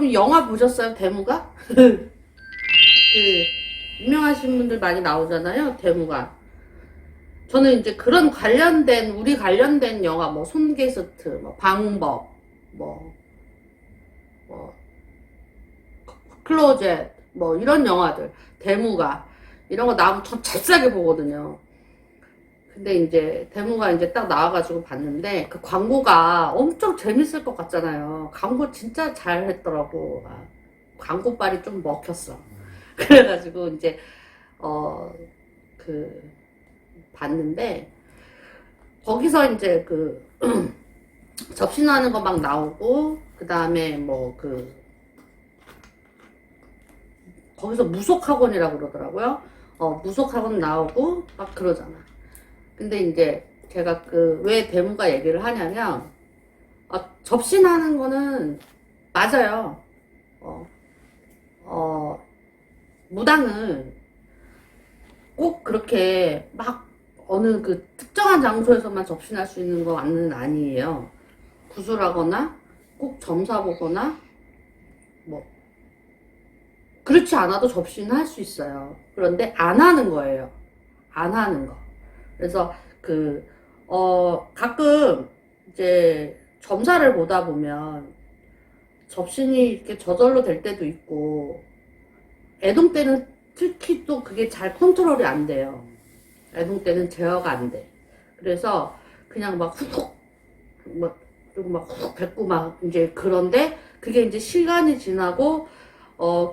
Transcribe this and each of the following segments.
여러분 영화 보셨어요? 대무가? 그 유명하신 분들 많이 나오잖아요. 대무가. 저는 이제 그런 관련된 우리 관련된 영화 뭐 손게스트, 뭐 방법, 뭐 클로젯 뭐 이런 영화들 대무가 이런 거 나오면 전 잽싸게 보거든요. 근데 이제 대무가 이제 딱 나와가지고 봤는데 그 광고가 엄청 재밌을 것 같잖아요. 광고 진짜 잘 했더라고. 아, 광고빨이 좀 먹혔어. 그래가지고 이제 그 봤는데 거기서 이제 그 접신하는 거 막 나오고 그 다음에 뭐 거기서 무속학원이라고 그러더라고요. 무속학원 나오고 막 그러잖아. 근데 이제 제가 왜 대무가 얘기를 하냐면 접신하는 거는 맞아요. 무당은 꼭 그렇게 막 어느 그 특정한 장소에서만 접신할 수 있는 거는 아니에요. 구술하거나 꼭 점사 보거나 뭐 그렇지 않아도 접신을 할 수 있어요. 그런데 안 하는 거예요. 안 하는 거. 그래서 가끔 이제 점사를 보다 보면 접신이 이렇게 저절로 될 때도 있고 애동 때는 특히 또 그게 잘 컨트롤이 안 돼요. 애동 때는 제어가 안 돼. 그래서 그냥 막 훅, 그리고 막 훅 뱉고 막 이제 그런데 그게 이제 시간이 지나고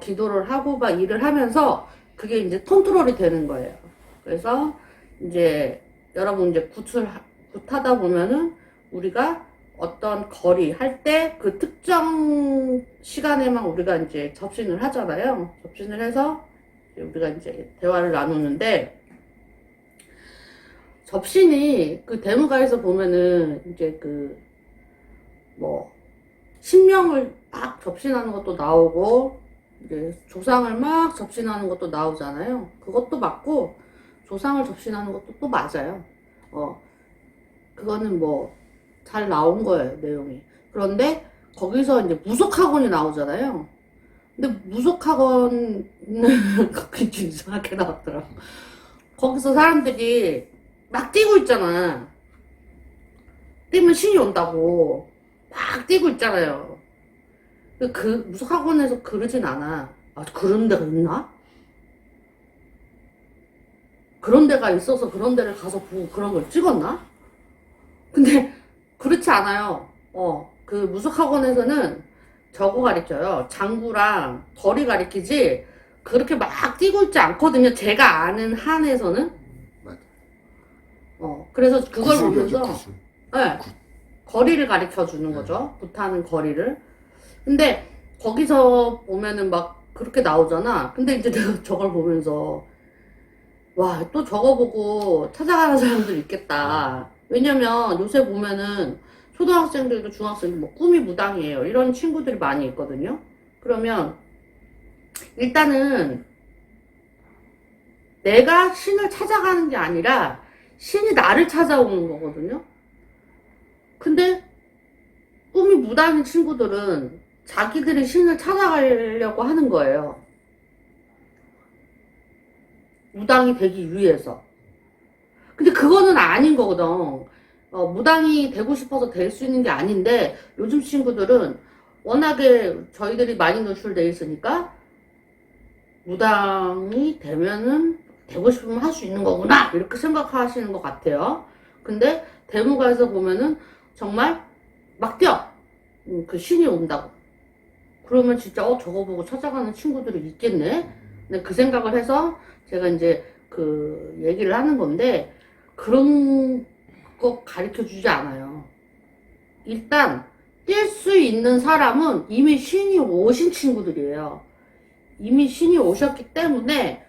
기도를 하고 막 일을 하면서 그게 이제 컨트롤이 되는 거예요. 그래서 이제 여러분 이제 굿하다 보면은 우리가 어떤 거리 할 때 그 특정 시간에만 우리가 이제 접신을 하잖아요. 접신을 해서 우리가 이제 대화를 나누는데 접신이 그 대무가에서 보면은 이제 뭐 신명을 막 접신하는 것도 나오고 이제 조상을 막 접신하는 것도 나오잖아요. 그것도 맞고 조상을 접신하는 것도 또 맞아요. 그거는 뭐 잘 나온 거예요, 내용이. 그런데 거기서 이제 무속학원이 나오잖아요. 근데 무속학원은 그게 좀 이상하게 나왔더라고. 거기서 사람들이 막 뛰고 있잖아. 뛰면 신이 온다고. 막 뛰고 있잖아요. 무속학원에서 그러진 않아. 아, 그런 데가 있나? 그런 데가 있어서 그런 데를 가서 보고 그런 걸 찍었나? 근데 그렇지 않아요. 그 무속학원에서는 저거 가르쳐요. 장구랑 거리 가리키지 그렇게 막 뛰고 있지 않거든요. 제가 아는 한에서는. 맞아. 그래서 그걸 구슬 보면서 배우죠, 구슬. 네, 거리를 가르쳐 주는 거죠. 굿하는 거리를. 근데 거기서 보면은 막 그렇게 나오잖아. 근데 이제 내가 저걸 보면서 와, 또 저거 보고 찾아가는 사람들 있겠다. 왜냐면 요새 보면은 초등학생들도 중학생들 뭐 꿈이 무당이에요. 이런 친구들이 많이 있거든요. 그러면 일단은 내가 신을 찾아가는 게 아니라 신이 나를 찾아오는 거거든요. 근데 꿈이 무당인 친구들은 자기들이 신을 찾아가려고 하는 거예요. 무당이 되기 위해서. 근데 그거는 아닌 거거든. 무당이 되고 싶어서 될 수 있는 게 아닌데 요즘 친구들은 워낙에 저희들이 많이 노출돼 있으니까 무당이 되면은 되고 싶으면 할 수 있는 거구나 이렇게 생각하시는 것 같아요. 근데 대무가에서 보면은 정말 막 뛰어. 그 신이 온다고. 그러면 진짜 저거 보고 찾아가는 친구들이 있겠네. 근데 그 생각을 해서 제가 이제 그 얘기를 하는 건데 그런 거 가르쳐 주지 않아요. 일단 뛸 수 있는 사람은 이미 신이 오신 친구들이에요. 이미 신이 오셨기 때문에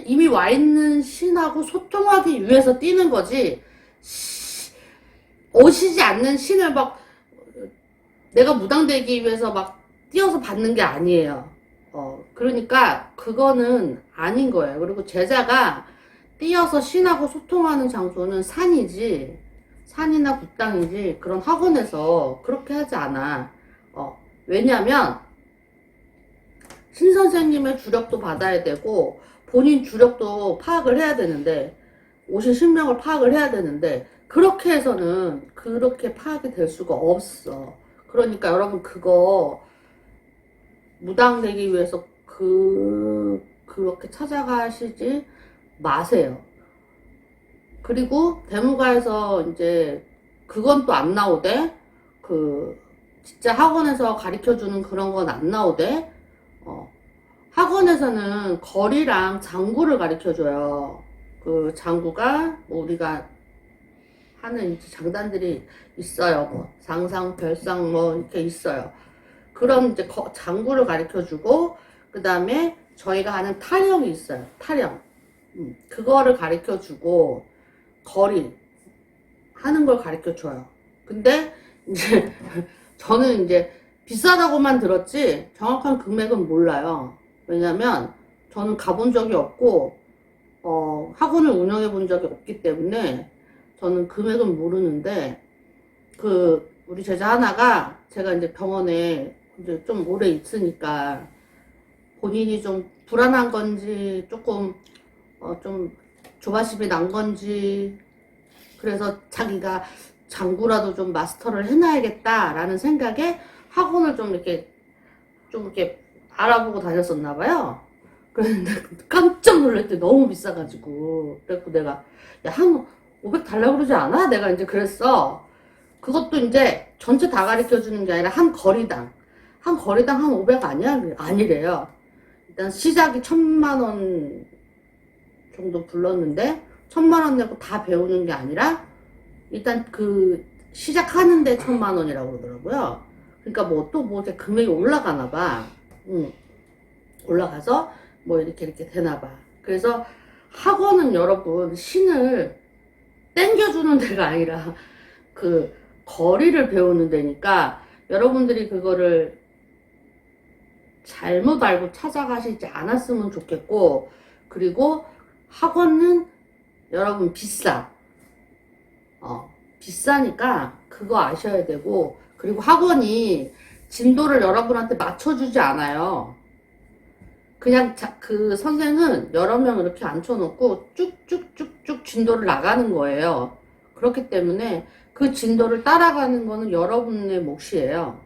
이미 와 있는 신하고 소통하기 위해서 뛰는 거지. 오시지 않는 신을 막 내가 무당되기 위해서 막 뛰어서 받는 게 아니에요. 그러니까 그거는 아닌 거예요. 그리고 제자가 뛰어서 신하고 소통하는 장소는 산이지 산이나 굿당이지 그런 학원에서 그렇게 하지 않아. 왜냐면 신선생님의 주력도 받아야 되고 본인 주력도 파악을 해야 되는데 오신 신명을 파악을 해야 되는데 그렇게 해서는 그렇게 파악이 될 수가 없어. 그러니까 여러분 그거 무당되기 위해서 그렇게 찾아가시지 마세요. 그리고 대무가에서 이제 그건 또 안 나오대. 진짜 학원에서 가르쳐주는 그런 건 안 나오대. 학원에서는 거리랑 장구를 가르쳐줘요. 그 장구가 뭐 우리가 하는 이제 장단들이 있어요. 뭐 상상, 별상 뭐 이렇게 있어요. 그런 이제 장구를 가르쳐주고 그 다음에 저희가 하는 타령이 있어요. 타령. 그거를 가르쳐주고 거리 하는 걸 가르쳐줘요. 근데 이제 저는 이제 비싸다고만 들었지 정확한 금액은 몰라요. 왜냐면 저는 가본 적이 없고 학원을 운영해 본 적이 없기 때문에 저는 금액은 모르는데 우리 제자 하나가 제가 이제 병원에 이제 좀 오래 있으니까 본인이 좀 불안한 건지 조금 좀 조바심이 난 건지 그래서 자기가 장구라도 좀 마스터를 해놔야겠다라는 생각에 학원을 좀 이렇게 알아보고 다녔었나 봐요. 그런데 깜짝 놀랄 때 너무 비싸가지고 그래갖고 내가 야 한 500 달라고 그러지 않아? 내가 이제 그랬어. 그것도 이제 전체 다 가르쳐주는 게 아니라 한 거리당 한 500 아니야? 아니래요. 일단 시작이 1000만 원 정도 불렀는데 1000만 원 내고 다 배우는 게 아니라 일단 시작하는데 1000만 원이라고 그러더라고요. 그러니까 뭐 또 뭐 이제 금액이 올라가나 봐. 올라가서 뭐 이렇게 되나 봐. 그래서 학원은 여러분 신을 땡겨주는 데가 아니라 거리를 배우는 데니까 여러분들이 그거를 잘못 알고 찾아가시지 않았으면 좋겠고 그리고 학원은 여러분 비싸니까 그거 아셔야 되고 그리고 학원이 진도를 여러분한테 맞춰주지 않아요. 그냥 그 선생은 여러 명 이렇게 앉혀놓고 쭉쭉쭉쭉 진도를 나가는 거예요. 그렇기 때문에 그 진도를 따라가는 거는 여러분의 몫이에요.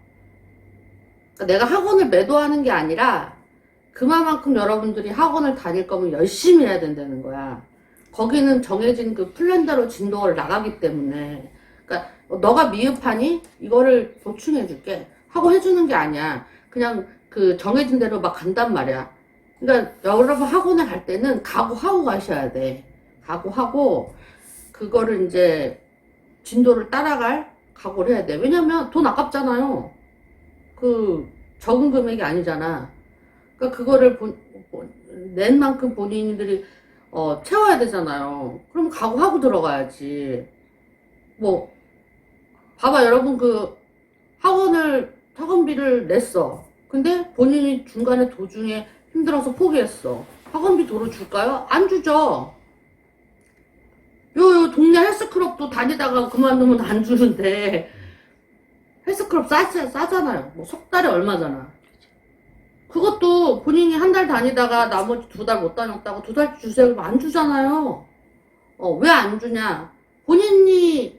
그러니까 내가 학원을 매도하는 게 아니라 그만큼 여러분들이 학원을 다닐 거면 열심히 해야 된다는 거야. 거기는 정해진 그 플랜대로 진도를 나가기 때문에 그러니까 너가 미흡하니 이거를 보충해 줄게 하고 해주는 게 아니야. 그냥 정해진 대로 막 간단 말이야. 그러니까 여러분 학원에 갈 때는 각오하고 가셔야 돼. 각오하고 그거를 이제 진도를 따라갈 각오를 해야 돼. 왜냐면 돈 아깝잖아요. 적은 금액이 아니잖아. 그러니까 그거를 낸 만큼 본인들이 채워야 되잖아요. 그럼 각오하고 들어가야지. 뭐 봐봐 여러분 학원비를 냈어. 근데 본인이 중간에 도중에 힘들어서 포기했어. 학원비 도로 줄까요? 안 주죠. 요 동네 헬스클럽도 다니다가 그만두면 안 주는데 헬스클럽 싸잖아요. 뭐 석 달에 얼마잖아. 그것도 본인이 한 달 다니다가 나머지 2달 못 다녔다고 2달 주세요. 안 주잖아요. 왜 안 주냐? 본인이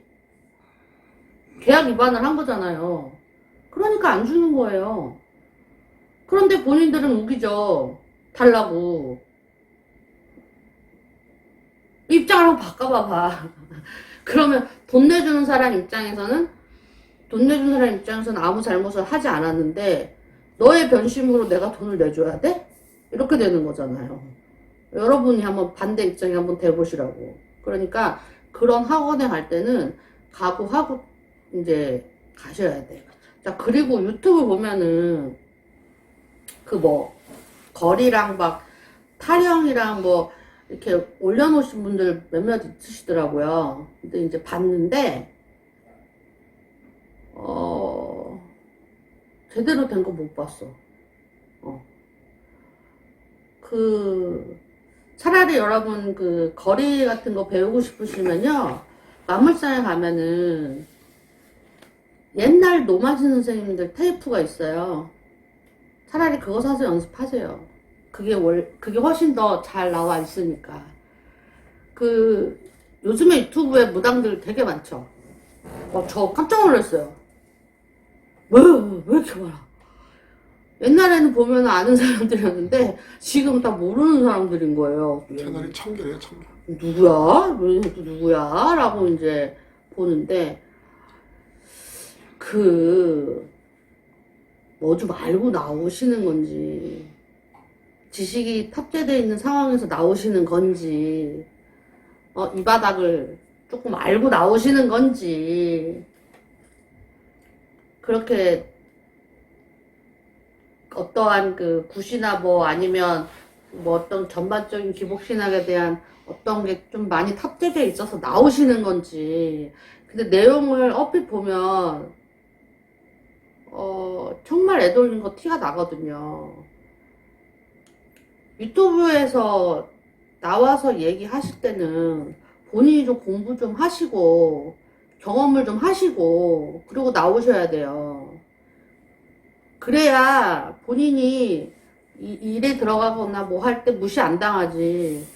계약 위반을 한 거잖아요. 그러니까 안 주는 거예요. 그런데 본인들은 우기죠. 달라고. 입장을 한번 바꿔봐봐. 그러면 돈 내주는 사람 입장에서는 아무 잘못을 하지 않았는데 너의 변심으로 내가 돈을 내줘야 돼? 이렇게 되는 거잖아요. 여러분이 한번 반대 입장에 한번 대보시라고. 그러니까 그런 학원에 갈 때는 각오하고 이제 가셔야 돼. 자, 그리고 유튜브 보면은 거리랑 막 타령이랑 뭐 이렇게 올려놓으신 분들 몇몇 있으시더라고요. 근데 이제 봤는데 제대로 된 거 못 봤어. 차라리 여러분 거리 같은 거 배우고 싶으시면요. 만물상에 가면은 옛날 노마진 선생님들 테이프가 있어요. 차라리 그거 사서 연습하세요. 그게 훨씬 더 잘 나와 있으니까. 요즘에 유튜브에 무당들 되게 많죠. 저 깜짝 놀랐어요. 왜 이렇게 많아? 옛날에는 보면 아는 사람들이었는데 지금 다 모르는 사람들인 거예요. 채널이 1000개예요, 1000개. 누구야? 왜 또 누구야? 라고 이제 보는데 뭐 좀 알고 나오시는 건지, 지식이 탑재되어 있는 상황에서 나오시는 건지, 이 바닥을 조금 알고 나오시는 건지, 그렇게 어떠한 굿이나 뭐 아니면 뭐 어떤 전반적인 기복신학에 대한 어떤 게 좀 많이 탑재되어 있어서 나오시는 건지. 근데 내용을 얼핏 보면 정말 애돌린 거 티가 나거든요. 유튜브에서 나와서 얘기하실 때는 본인이 좀 공부 좀 하시고 경험을 좀 하시고 그리고 나오셔야 돼요. 그래야 본인이 일에 들어가거나 뭐 할 때 무시 안 당하지.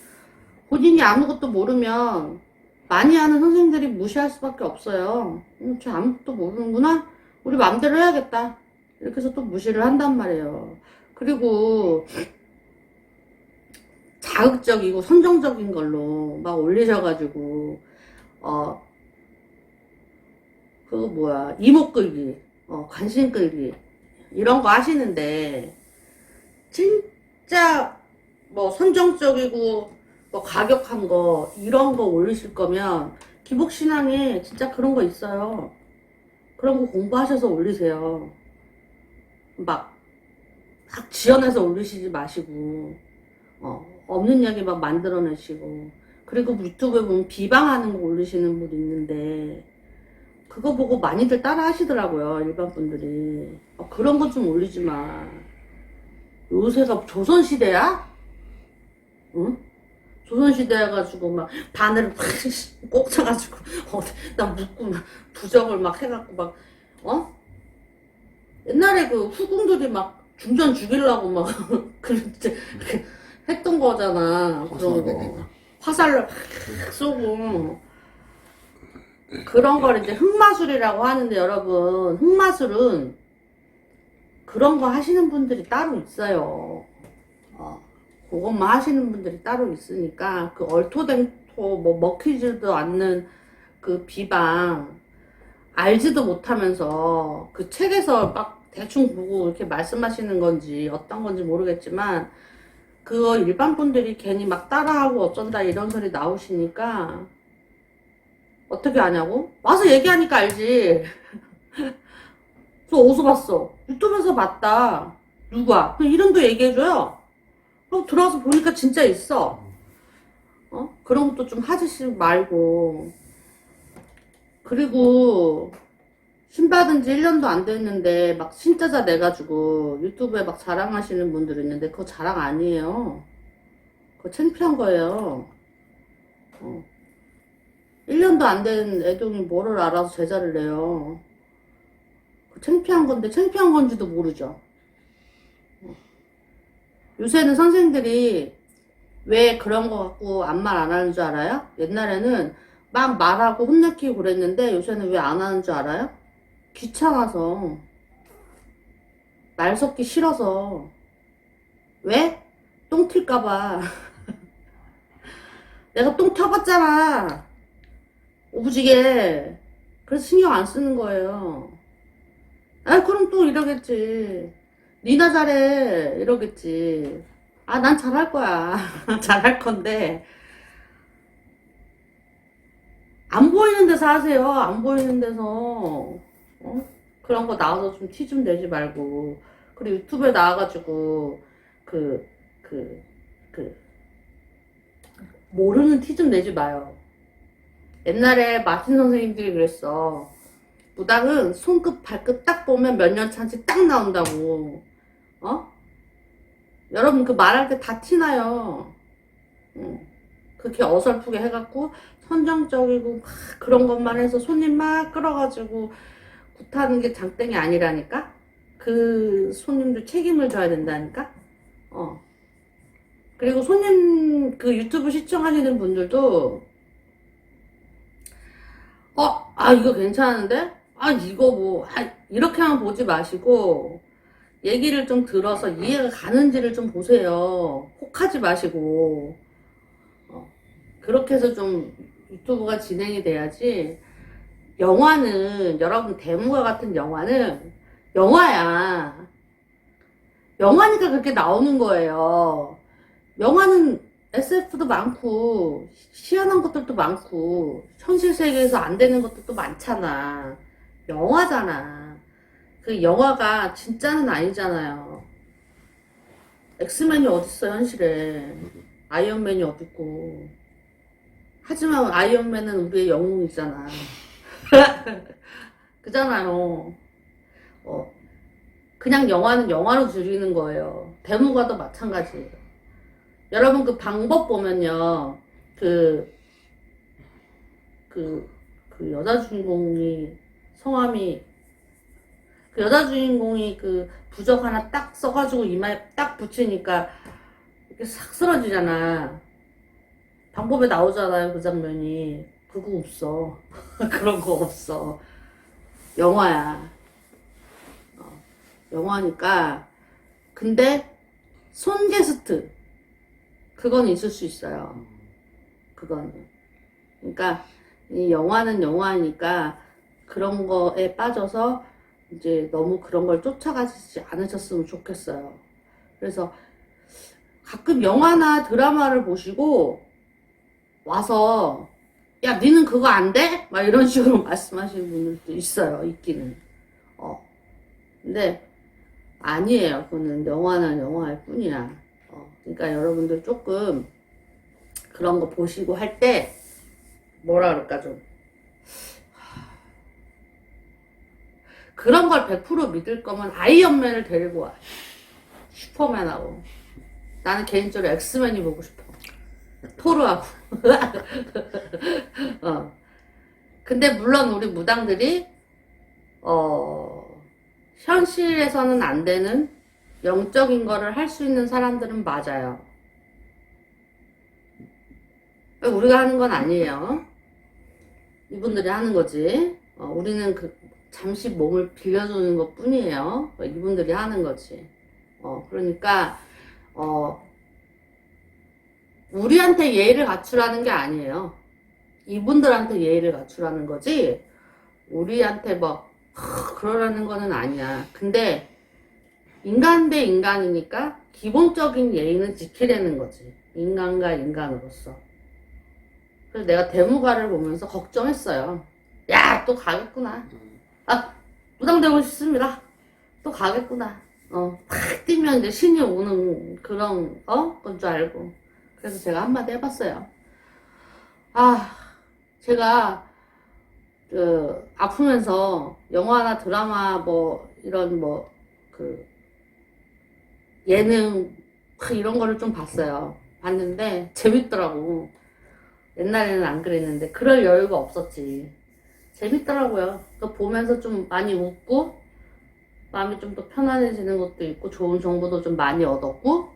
본인이 아무것도 모르면 많이 하는 선생님들이 무시할 수밖에 없어요. 쟤 아무것도 모르는구나? 우리 마음대로 해야겠다. 이렇게 해서 또 무시를 한단 말이에요. 그리고 자극적이고 선정적인 걸로 막 올리셔가지고 이목 끌기, 관심 끌기 이런 거 하시는데, 진짜 뭐 선정적이고 뭐 가격한 거 이런 거 올리실 거면 기복신앙에 진짜 그런 거 있어요. 그런 거 공부하셔서 올리세요. 막 지어내서 올리시지 마시고, 없는 이야기 막 만들어내시고. 그리고 유튜브에 보면 비방하는 거 올리시는 분이 있는데 그거 보고 많이들 따라 하시더라고요, 일반 분들이. 그런 거 좀 올리지 마. 요새가 조선시대야? 응? 조선시대여가지고 막 바늘을 꼭 차가지고 나 묶고 막 부적을 막 해갖고 막 옛날에 후궁들이 막 중전 죽이려고 막 그렇게 했던 거잖아. 그런 거 화살로 팍 쏘고 그런 걸 이제 흑마술이라고 하는데, 여러분, 흑마술은 그런 거 하시는 분들이 따로 있어요. 그것만 하시는 분들이 따로 있으니까 얼토당토 뭐 먹히지도 않는 비방 알지도 못하면서 책에서 막 대충 보고 이렇게 말씀하시는 건지 어떤 건지 모르겠지만 그거 일반 분들이 괜히 막 따라하고 어쩐다 이런 소리 나오시니까 어떻게 아냐고? 와서 얘기하니까 알지. 저 어디서 봤어? 유튜브에서 봤다. 누가? 그 이름도 얘기해줘요. 그럼 들어와서 보니까 진짜 있어. 그런 것도 좀 하지 말고. 그리고 신받은 지 1년도 안 됐는데 막 신자자 내가지고 유튜브에 막 자랑하시는 분들 있는데 그거 자랑 아니에요. 그거 창피한 거예요. 1년도 안 된 애동이 뭐를 알아서 제자를 내요. 창피한 건데 창피한 건지도 모르죠. 요새는 선생님들이 왜 그런 거 갖고 아무 말 안 하는 줄 알아요? 옛날에는 막 말하고 혼내키고 그랬는데 요새는 왜 안 하는 줄 알아요? 귀찮아서. 말 섞기 싫어서. 왜? 똥 튈까봐. 내가 똥 튀어봤잖아. 오부지게. 그래서 신경 안 쓰는 거예요. 그럼 또 이러겠지. 니나 잘해. 이러겠지. 난 잘할 거야. 잘할 건데. 안 보이는 데서 하세요. 안 보이는 데서. 그런 거 나와서 좀 티 좀 내지 말고. 그리고 유튜브에 나와가지고, 모르는 티 좀 내지 마요. 옛날에 마틴 선생님들이 그랬어. 무당은 손끝 발끝 딱 보면 몇 년 차인지 딱 나온다고. 여러분 말할 때 다 티나요. 그렇게 어설프게 해갖고 선정적이고 막 그런 것만 해서 손님 막 끌어가지고 굿하는 게 장땡이 아니라니까. 그 손님들 책임을 져야 된다니까. 그리고 손님 그 유튜브 시청하시는 분들도 이거 괜찮은데? 이거 뭐 이렇게만 보지 마시고 얘기를 좀 들어서 이해가 가는지를 좀 보세요. 혹하지 마시고 그렇게 해서 좀 유튜브가 진행이 돼야지. 영화는 여러분 대무과 같은 영화는 영화야. 영화니까 그렇게 나오는 거예요. 영화는 SF도 많고 희한한 것들도 많고 현실 세계에서 안 되는 것들도 많잖아. 영화잖아. 그 영화가 진짜는 아니잖아요. 엑스맨이 어딨어 현실에. 아이언맨이 어딨고. 하지만 아이언맨은 우리의 영웅이잖아. 그잖아요. 그냥 영화는 영화로 줄이는 거예요. 대무과도 마찬가지예요. 여러분 그 방법 보면요. 그 여자 주인공이 성함이 그 여자 주인공이 그 부적 하나 딱 써가지고 이마에 딱 붙이니까 이렇게 싹 쓰러지잖아. 방법에 나오잖아요 그 장면이. 그거 없어. 그런 거 없어. 영화야. 영화니까. 근데 손 게스트 그건 있을 수 있어요. 그건. 그러니까 이 영화는 영화니까 그런 거에 빠져서 이제 너무 그런 걸 쫓아가지 않으셨으면 좋겠어요. 그래서 가끔 영화나 드라마를 보시고 와서 야 니는 그거 안 돼? 막 이런 식으로 말씀하시는 분들도 있어요. 있기는. 근데 아니에요. 그거는 영화는 영화일 뿐이야. 그러니까 여러분들 조금 그런 거 보시고 할 때 뭐라 그럴까 좀 그런 걸 100% 믿을 거면 아이언맨을 데리고 와. 슈퍼맨하고. 나는 개인적으로 엑스맨이 보고 싶어. 토르하고. 근데 물론 우리 무당들이 현실에서는 안 되는 영적인 거를 할 수 있는 사람들은 맞아요. 우리가 하는 건 아니에요. 이분들이 하는 거지. 우리는 잠시 몸을 빌려주는 것 뿐이에요. 이분들이 하는 거지. 그러니까 우리한테 예의를 갖추라는 게 아니에요. 이분들한테 예의를 갖추라는 거지 우리한테 뭐 그러라는 거는 아니야. 근데 인간 대 인간이니까 기본적인 예의는 지키려는 거지. 인간과 인간으로서. 그래서 내가 대무과를 보면서 걱정했어요. 야, 또 가겠구나. 무당되고 싶습니다. 또 가겠구나. 팍 뛰면 이제 신이 오는 그런 건 줄 알고. 그래서 제가 한마디 해봤어요. 제가 아프면서 영화나 드라마 뭐 이런 예능 이런 거를 좀 봤어요. 봤는데 재밌더라고. 옛날에는 안 그랬는데 그럴 여유가 없었지. 재밌더라고요. 또 보면서 좀 많이 웃고 마음이 좀 더 편안해지는 것도 있고 좋은 정보도 좀 많이 얻었고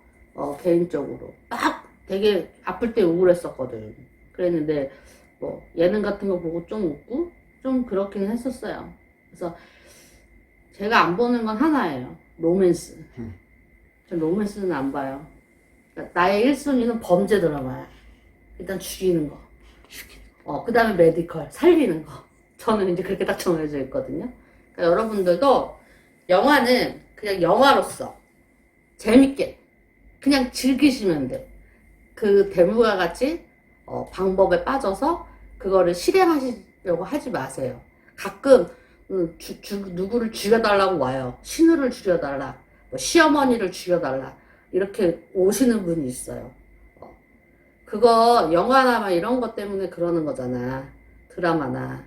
개인적으로 막 되게 아플 때 우울했었거든. 그랬는데 뭐 예능 같은 거 보고 좀 웃고 좀 그렇긴 했었어요. 그래서 제가 안 보는 건 하나예요. 로맨스. 전 로맨스는 안 봐요. 그러니까 나의 1순위는 범죄 드라마야. 일단 죽이는 거. 그 다음에 메디컬, 살리는 거. 저는 이제 그렇게 딱 정해져 있거든요. 그러니까 여러분들도 영화는 그냥 영화로서 재밌게 그냥 즐기시면 돼. 그 대무과 같이 방법에 빠져서 그거를 실행하시려고 하지 마세요. 가끔 누구를 죽여달라고 와요. 신우를 죽여달라, 뭐 시어머니를 죽여달라 이렇게 오시는 분이 있어요. 그거 영화나 막 이런 것 때문에 그러는 거잖아. 드라마나.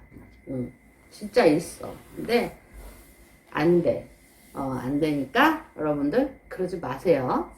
진짜 있어. 근데 안 돼. 안 되니까 여러분들 그러지 마세요.